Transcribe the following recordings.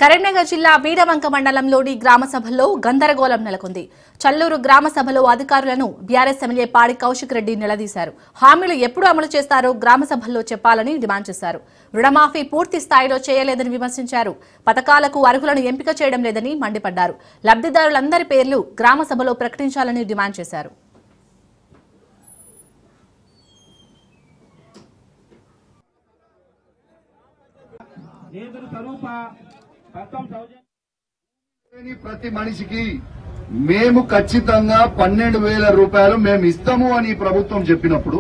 కరీంనగర్ జిల్లా వీడవంక మండలంలోని గ్రామ సభల్లో గందరగోళం నెలకొంది. చల్లూరు గ్రామ సభలో అధికారులను బీఆర్ఎస్ ఎమ్మెల్యే పాడి కౌశిక్ రెడ్డి నిలదీశారు. హామీలు ఎప్పుడు అమలు చేస్తారో గ్రామ సభల్లో చెప్పాలని డిమాండ్ చేశారు. రుణమాఫీ పూర్తి స్థాయిలో చేయలేదని విమర్శించారు. పథకాలకు అర్హులను ఎంపిక చేయడం లేదని మండిపడ్డారు. లబ్ధిదారులందరి పేర్లు గ్రామ సభలో ప్రకటించాలని డిమాండ్ చేశారు. ప్రతి మనిషికి మేము ఖచ్చితంగా 12,000 రూపాయలు మేము ఇస్తాము అని ప్రభుత్వం చెప్పినప్పుడు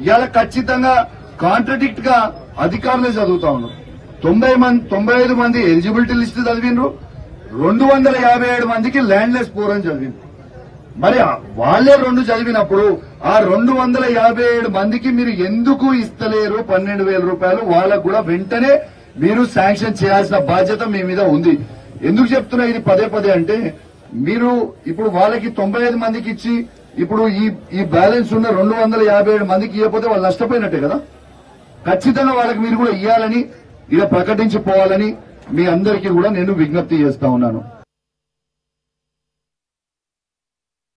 ఇవాళ ఖచ్చితంగా కాంట్రడిక్ట్ గా అధికారులే చదువుతా ఉన్నారు. 95 మంది ఎలిజిబిలిటీ లిస్ట్ చదివిండ్రు, 257 మందికి ల్యాండ్లెస్ పూర్ అని చదివిండ్రు. మరి వాళ్లే 2 చదివినప్పుడు ఆ 257 మందికి మీరు ఎందుకు ఇస్తలేరు 12,000 రూపాయలు? వాళ్ళకు కూడా వెంటనే మీరు శాంక్షన్ చేయాల్సిన బాధ్యత మీ మీద ఉంది. ఎందుకు చెప్తున్నా ఇది పదే పదే అంటే, మీరు ఇప్పుడు వాళ్ళకి 95 మందికి ఇచ్చి ఇప్పుడు ఈ బ్యాలెన్స్ ఉన్న 257 మందికి ఇవ్వకపోతే వాళ్ళు నష్టపోయినట్టే కదా. ఖచ్చితంగా వాళ్ళకి మీరు కూడా ఇవ్వాలని ఇలా ప్రకటించిపోవాలని మీ అందరికీ కూడా నేను విజ్ఞప్తి చేస్తా ఉన్నాను.